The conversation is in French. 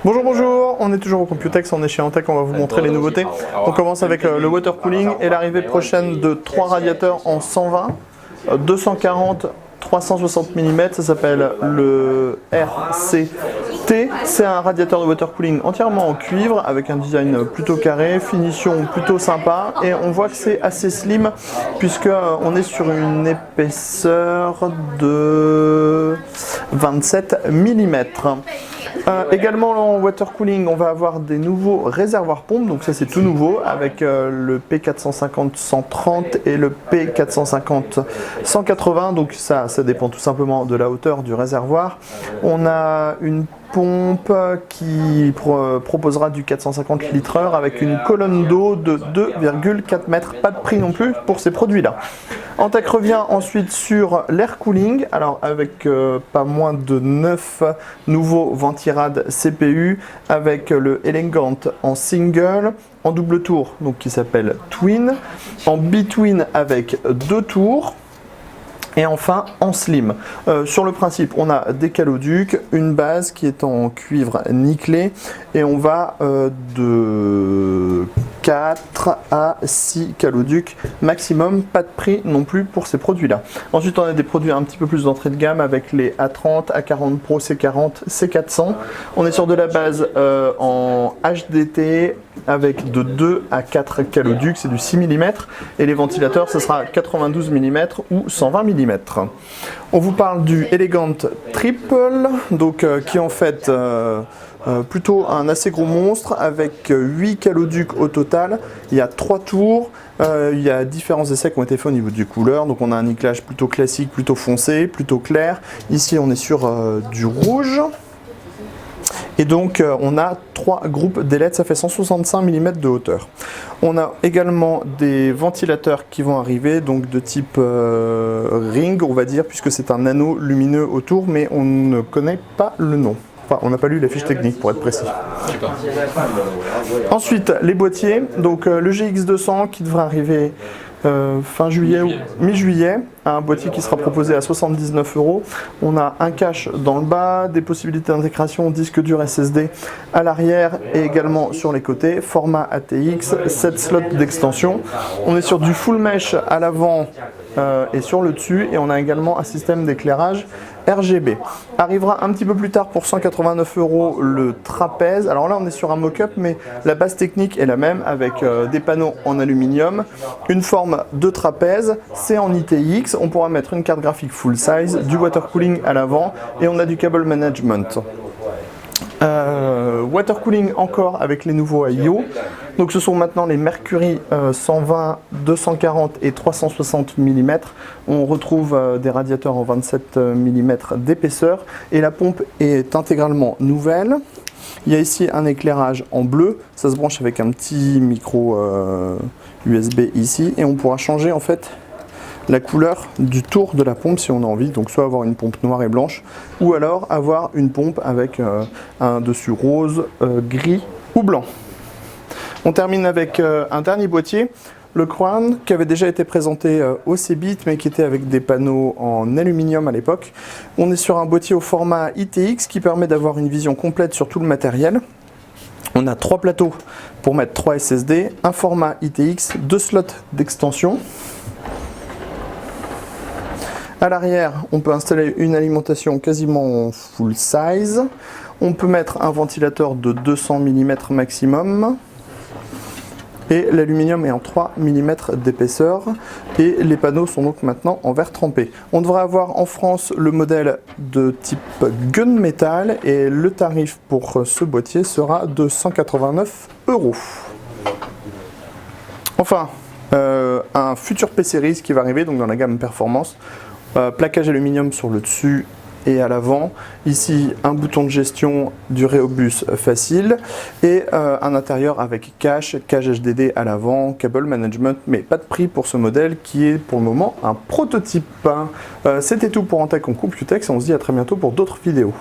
Bonjour, bonjour, on est toujours au Computex, on est chez Antec, on va vous montrer les nouveautés. On commence avec le water cooling et l'arrivée prochaine de 3 radiateurs en 120, 240, 360 mm, ça s'appelle le RCT. C'est un radiateur de water cooling entièrement en cuivre avec un design plutôt carré, finition plutôt sympa et on voit que c'est assez slim puisque on est sur une épaisseur de 27 mm. Également en water cooling, on va avoir des nouveaux réservoirs pompes, donc ça c'est tout nouveau avec le P450-130 et le P450-180, donc ça dépend tout simplement de la hauteur du réservoir. On a une pompe qui proposera du 450 litres/heure avec une colonne d'eau de 2,4 mètres. Pas de prix non plus pour ces produits-là. Antec revient ensuite sur l'air cooling, alors avec pas moins de 9 nouveaux ventirad CPU avec le Elegant en single, en double tour, donc qui s'appelle Twin, en bi-twin avec 2 tours. Et enfin en slim. Sur le principe, on a des caloducs, une base qui est en cuivre nickelé et on va de 4 à 6 caloducs maximum, pas de prix non plus pour ces produits-là. Ensuite, on a des produits un petit peu plus d'entrée de gamme avec les A30, A40 Pro, C40, C400. On est sur de la base en HDT avec de 2 à 4 caloducs, c'est du 6 mm et les ventilateurs, ce sera 92 mm ou 120 mm. On vous parle du Elegant Triple, donc qui est en fait plutôt un assez gros monstre avec 8 caloducs au total. Il y a 3 tours, il y a différents essais qui ont été faits au niveau du couleur. Donc on a un nickelage plutôt classique, plutôt foncé, plutôt clair. Ici on est sur du rouge. Et donc on a 3 groupes d'ailettes, ça fait 165 mm de hauteur. On a également des ventilateurs qui vont arriver, donc de type ring on va dire, puisque c'est un anneau lumineux autour, mais on ne connaît pas le nom. Enfin, on n'a pas lu la fiche technique pour être précis. Ensuite, les boîtiers, donc le GX200 qui devrait arriver fin juillet ou mi-juillet, un boîtier qui sera proposé à 79 €. On a un cache dans le bas, des possibilités d'intégration disque dur SSD à l'arrière et également sur les côtés, format ATX, 7 slots d'extension. On est sur du full mesh à l'avant et sur le dessus et on a également un système d'éclairage RGB. Arrivera un petit peu plus tard pour 189 € le trapèze. Alors là on est sur un mock-up mais la base technique est la même avec des panneaux en aluminium, une forme de trapèze, c'est en ITX, on pourra mettre une carte graphique full size, du water cooling à l'avant et on a du cable management. Water cooling encore avec les nouveaux IO. Donc ce sont maintenant les Mercury 120, 240 et 360 mm. On retrouve des radiateurs en 27 mm d'épaisseur et la pompe est intégralement nouvelle. Il y a ici un éclairage en bleu, ça se branche avec un petit micro USB ici et on pourra changer en fait la couleur du tour de la pompe si on a envie, donc soit avoir une pompe noire et blanche ou alors avoir une pompe avec un dessus rose, gris ou blanc. On termine avec un dernier boîtier, le Crown, qui avait déjà été présenté au CeBIT mais qui était avec des panneaux en aluminium à l'époque. On est sur un boîtier au format ITX qui permet d'avoir une vision complète sur tout le matériel. On a 3 plateaux pour mettre 3 SSD, un format ITX, 2 slots d'extension. À l'arrière, on peut installer une alimentation quasiment full size. On peut mettre un ventilateur de 200 mm maximum. Et l'aluminium est en 3 mm d'épaisseur. Et les panneaux sont donc maintenant en verre trempé. On devrait avoir en France le modèle de type gunmetal. Et le tarif pour ce boîtier sera de 189 €. Enfin, un futur P-Series qui va arriver donc dans la gamme performance. Plaquage aluminium sur le dessus et à l'avant. Ici, un bouton de gestion du Rhéobus facile et un intérieur avec cache HDD à l'avant, cable management, mais pas de prix pour ce modèle qui est pour le moment un prototype. C'était tout pour Antech en Computex et on se dit à très bientôt pour d'autres vidéos.